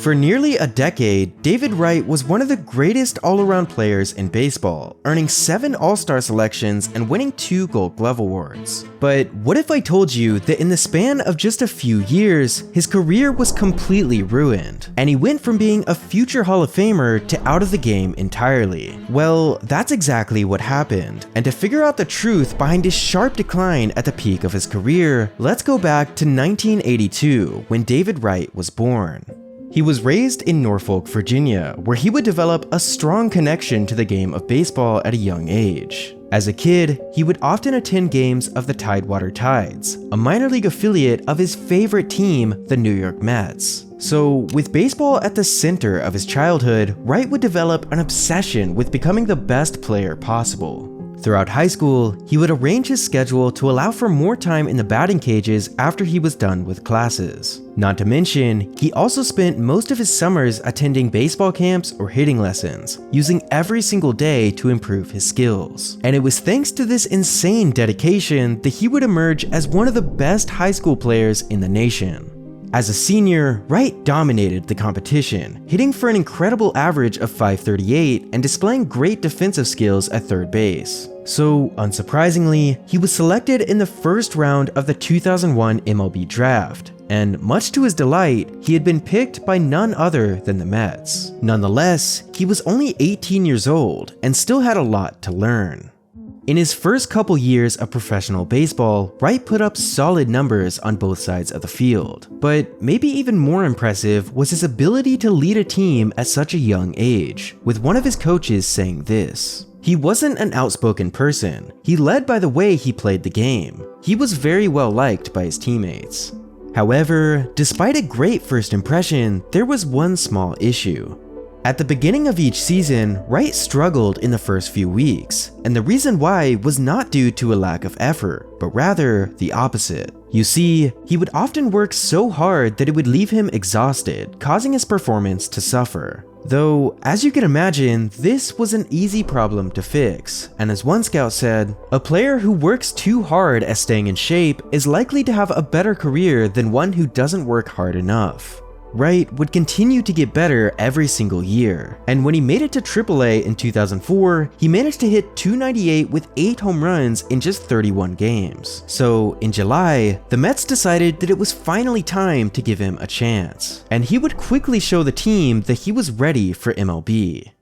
For nearly a decade, David Wright was one of the greatest all-around players in baseball, earning 7 All-Star selections and winning 2 Gold Glove awards. But what if I told you that in the span of just a few years, his career was completely ruined, and he went from being a future Hall of Famer to out of the game entirely? Well, that's exactly what happened, and to figure out the truth behind his sharp decline at the peak of his career, let's go back to 1982, when David Wright was born. He was raised in Norfolk, Virginia, where he would develop a strong connection to the game of baseball at a young age. As a kid, he would often attend games of the Tidewater Tides, a minor league affiliate of his favorite team, the New York Mets. So, with baseball at the center of his childhood, Wright would develop an obsession with becoming the best player possible. Throughout high school, he would arrange his schedule to allow for more time in the batting cages after he was done with classes. Not to mention, he also spent most of his summers attending baseball camps or hitting lessons, using every single day to improve his skills. And it was thanks to this insane dedication that he would emerge as one of the best high school players in the nation. As a senior, Wright dominated the competition, hitting for an incredible average of .538 and displaying great defensive skills at third base. So, unsurprisingly, he was selected in the first round of the 2001 MLB draft, and much to his delight, he had been picked by none other than the Mets. Nonetheless, he was only 18 years old and still had a lot to learn. In his first couple years of professional baseball, Wright put up solid numbers on both sides of the field. But maybe even more impressive was his ability to lead a team at such a young age, with one of his coaches saying this: "He wasn't an outspoken person. He led by the way he played the game. He was very well liked by his teammates." However, despite a great first impression, there was one small issue. At the beginning of each season, Wright struggled in the first few weeks, and the reason why was not due to a lack of effort, but rather the opposite. You see, he would often work so hard that it would leave him exhausted, causing his performance to suffer. Though, as you can imagine, this was an easy problem to fix, and as one scout said, "A player who works too hard at staying in shape is likely to have a better career than one who doesn't work hard enough." Wright would continue to get better every single year, and when he made it to AAA in 2004, he managed to hit .298 with 8 home runs in just 31 games. So in July, the Mets decided that it was finally time to give him a chance, and he would quickly show the team that he was ready for MLB.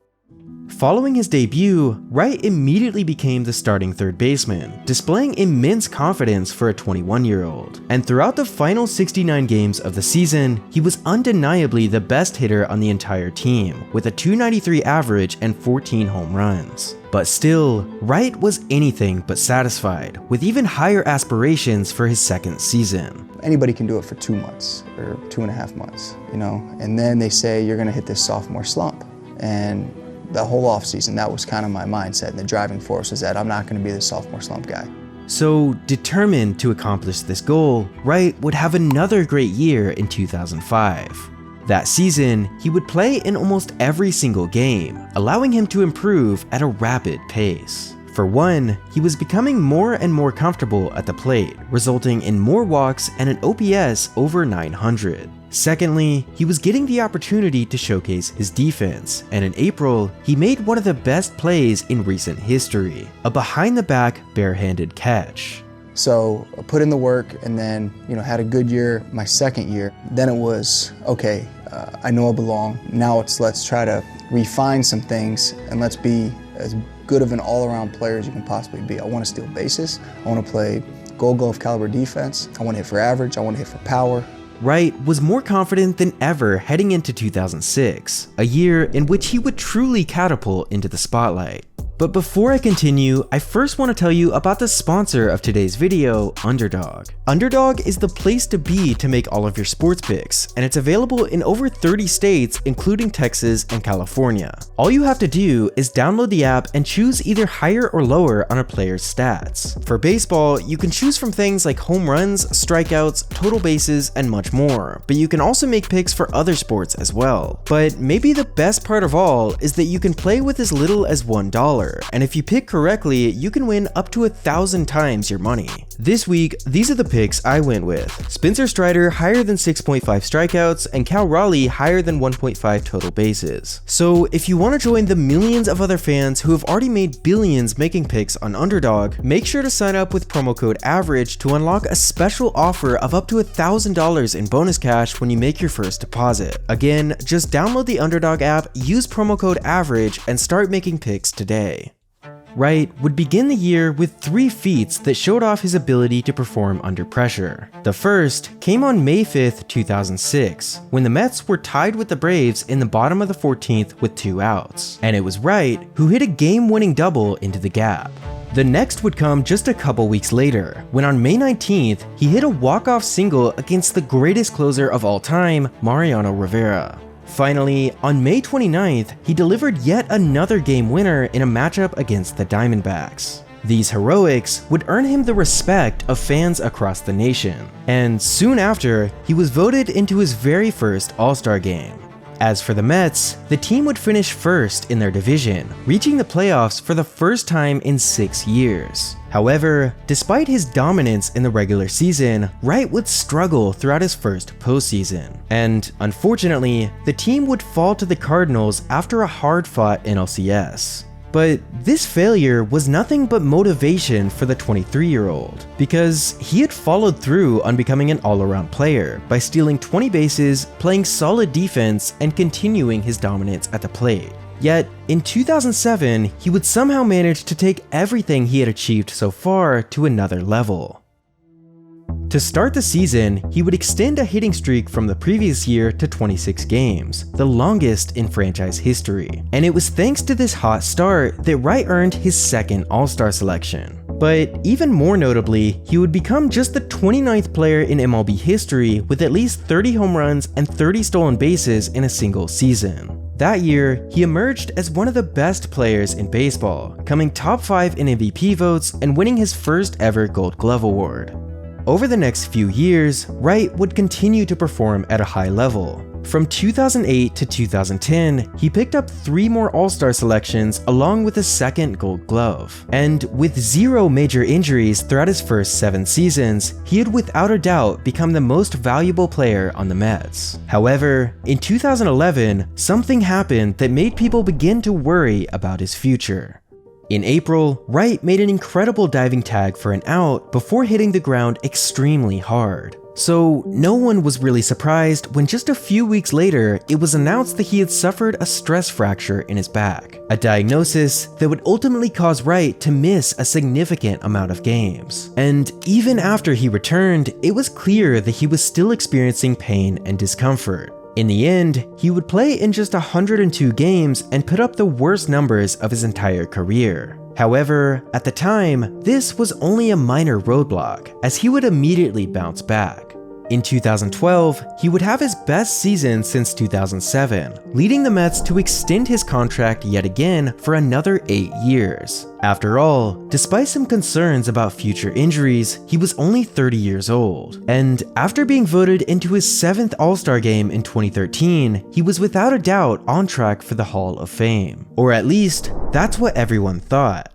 Following his debut, Wright immediately became the starting third baseman, displaying immense confidence for a 21-year-old. And throughout the final 69 games of the season, he was undeniably the best hitter on the entire team, with a .293 average and 14 home runs. But still, Wright was anything but satisfied, with even higher aspirations for his second season. Anybody can do it for 2 months or 2.5 months, and then they say you're gonna hit this sophomore slump. And the whole offseason, that was kind of my mindset, and the driving force is that I'm not going to be the sophomore slump guy. So, determined to accomplish this goal, Wright would have another great year in 2005. That season, he would play in almost every single game, allowing him to improve at a rapid pace. For one, he was becoming more and more comfortable at the plate, resulting in more walks and an OPS over 900. Secondly, he was getting the opportunity to showcase his defense, and in April, he made one of the best plays in recent history, a behind-the-back barehanded catch. So I put in the work and then, had a good year my second year. Then it was, okay, I know I belong. Now let's try to refine some things and let's be as good of an all-around player as you can possibly be. I want to steal bases. I want to play Gold Glove caliber defense. I want to hit for average. I want to hit for power. Wright was more confident than ever heading into 2006, a year in which he would truly catapult into the spotlight. But before I continue, I first want to tell you about the sponsor of today's video, Underdog. Underdog is the place to be to make all of your sports picks, and it's available in over 30 states, including Texas and California. All you have to do is download the app and choose either higher or lower on a player's stats. For baseball, you can choose from things like home runs, strikeouts, total bases, and much more, but you can also make picks for other sports as well. But maybe the best part of all is that you can play with as little as $1. offer, and if you pick correctly, you can win up to 1,000 times your money. This week, these are the picks I went with. Spencer Strider higher than 6.5 strikeouts, and Cal Raleigh higher than 1.5 total bases. So if you want to join the millions of other fans who have already made billions making picks on Underdog, make sure to sign up with promo code AVERAGE to unlock a special offer of up to $1,000 in bonus cash when you make your first deposit. Again, just download the Underdog app, use promo code AVERAGE, and start making picks today. Wright would begin the year with 3 feats that showed off his ability to perform under pressure. The first came on May 5th, 2006, when the Mets were tied with the Braves in the bottom of the 14th with 2 outs, and it was Wright who hit a game-winning double into the gap. The next would come just a couple weeks later, when on May 19th, he hit a walk-off single against the greatest closer of all time, Mariano Rivera. Finally, on May 29th, he delivered yet another game winner in a matchup against the Diamondbacks. These heroics would earn him the respect of fans across the nation, and soon after, he was voted into his very first All-Star game. As for the Mets, the team would finish first in their division, reaching the playoffs for the first time in 6 years. However, despite his dominance in the regular season, Wright would struggle throughout his first postseason. And unfortunately, the team would fall to the Cardinals after a hard-fought NLCS. But this failure was nothing but motivation for the 23-year-old, because he had followed through on becoming an all-around player by stealing 20 bases, playing solid defense, and continuing his dominance at the plate. Yet, in 2007, he would somehow manage to take everything he had achieved so far to another level. To start the season, he would extend a hitting streak from the previous year to 26 games, the longest in franchise history. And it was thanks to this hot start that Wright earned his second All-Star selection. But even more notably, he would become just the 29th player in MLB history with at least 30 home runs and 30 stolen bases in a single season. That year, he emerged as one of the best players in baseball, coming top 5 in MVP votes and winning his first ever Gold Glove award. Over the next few years, Wright would continue to perform at a high level. From 2008 to 2010, he picked up 3 more All-Star selections along with a second Gold Glove. And with 0 major injuries throughout his first 7 seasons, he had without a doubt become the most valuable player on the Mets. However, in 2011, something happened that made people begin to worry about his future. In April, Wright made an incredible diving tag for an out before hitting the ground extremely hard. So no one was really surprised when just a few weeks later, it was announced that he had suffered a stress fracture in his back, a diagnosis that would ultimately cause Wright to miss a significant amount of games. And even after he returned, it was clear that he was still experiencing pain and discomfort. In the end, he would play in just 102 games and put up the worst numbers of his entire career. However, at the time, this was only a minor roadblock, as he would immediately bounce back. In 2012, he would have his best season since 2007, leading the Mets to extend his contract yet again for another 8 years. After all, despite some concerns about future injuries, he was only 30 years old. And after being voted into his 7th All-Star game in 2013, he was without a doubt on track for the Hall of Fame. Or at least, that's what everyone thought.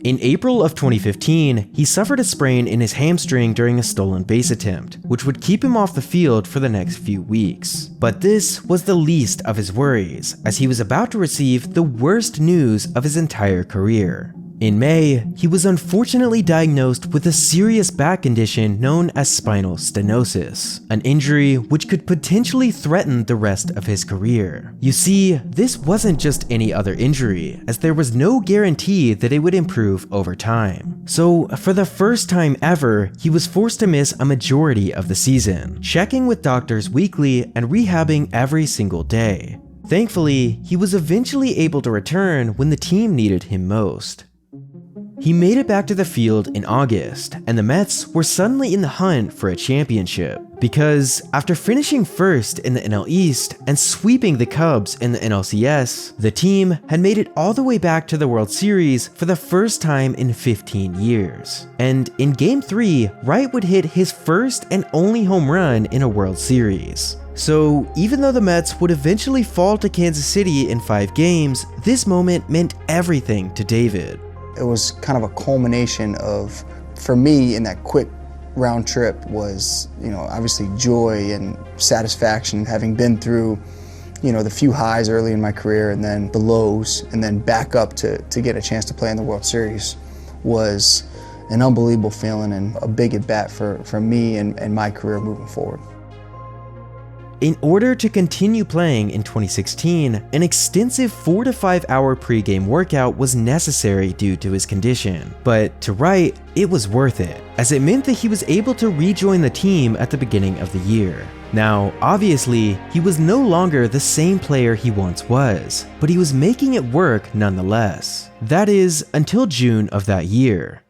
In April of 2015, he suffered a sprain in his hamstring during a stolen base attempt, which would keep him off the field for the next few weeks. But this was the least of his worries, as he was about to receive the worst news of his entire career. In May, he was unfortunately diagnosed with a serious back condition known as spinal stenosis, an injury which could potentially threaten the rest of his career. You see, this wasn't just any other injury, as there was no guarantee that it would improve over time. So, for the first time ever, he was forced to miss a majority of the season, checking with doctors weekly and rehabbing every single day. Thankfully, he was eventually able to return when the team needed him most. He made it back to the field in August, and the Mets were suddenly in the hunt for a championship. Because after finishing first in the NL East and sweeping the Cubs in the NLCS, the team had made it all the way back to the World Series for the first time in 15 years. And in Game 3, Wright would hit his first and only home run in a World Series. So even though the Mets would eventually fall to Kansas City in 5 games, this moment meant everything to David. It was kind of a culmination of, for me, in that quick round trip was, obviously joy and satisfaction, having been through, the few highs early in my career and then the lows, and then back up to get a chance to play in the World Series was an unbelievable feeling and a big at-bat for me and my career moving forward. In order to continue playing in 2016, an extensive 4 to 5 hour pre-game workout was necessary due to his condition. But to Wright, it was worth it, as it meant that he was able to rejoin the team at the beginning of the year. Now, obviously, he was no longer the same player he once was, but he was making it work nonetheless. That is, until June of that year.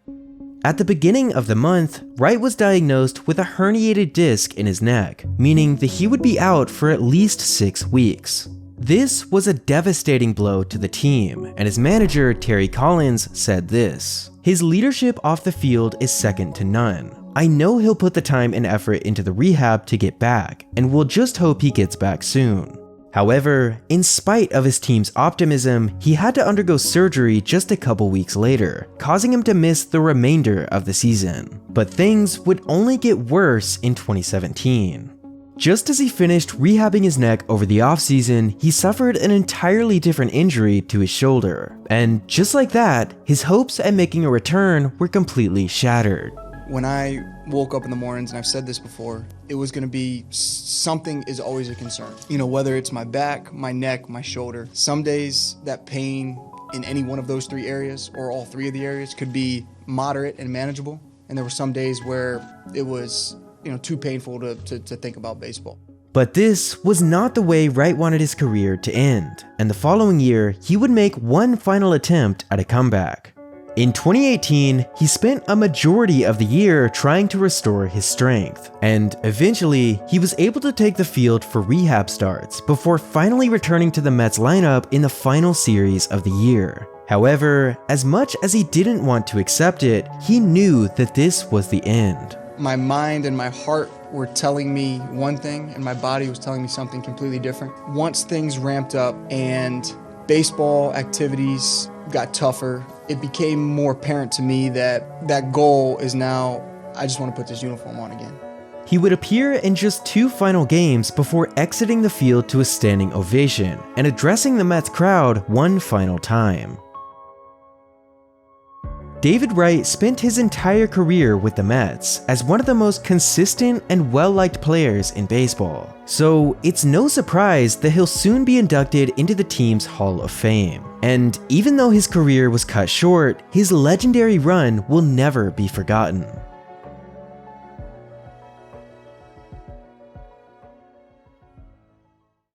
At the beginning of the month, Wright was diagnosed with a herniated disc in his neck, meaning that he would be out for at least 6 weeks. This was a devastating blow to the team, and his manager, Terry Collins, said this: "His leadership off the field is second to none. I know he'll put the time and effort into the rehab to get back, and we'll just hope he gets back soon." However, in spite of his team's optimism, he had to undergo surgery just a couple weeks later, causing him to miss the remainder of the season. But things would only get worse in 2017. Just as he finished rehabbing his neck over the offseason, he suffered an entirely different injury to his shoulder. And just like that, his hopes at making a return were completely shattered. When I woke up in the mornings, and I've said this before, it was going to be something is always a concern. Whether it's my back, my neck, my shoulder. Some days that pain in any one of those 3 areas or all 3 of the areas could be moderate and manageable. And there were some days where it was, too painful to think about baseball. But this was not the way Wright wanted his career to end. And the following year, he would make one final attempt at a comeback. In 2018, he spent a majority of the year trying to restore his strength, and eventually, he was able to take the field for rehab starts before finally returning to the Mets lineup in the final series of the year. However, as much as he didn't want to accept it, he knew that this was the end. My mind and my heart were telling me one thing, and my body was telling me something completely different. Once things ramped up and baseball activities got tougher, it became more apparent to me that that goal is now, I just want to put this uniform on again. He would appear in just 2 final games before exiting the field to a standing ovation and addressing the Mets crowd one final time. David Wright spent his entire career with the Mets as one of the most consistent and well-liked players in baseball, so it's no surprise that he'll soon be inducted into the team's Hall of Fame. And even though his career was cut short, his legendary run will never be forgotten.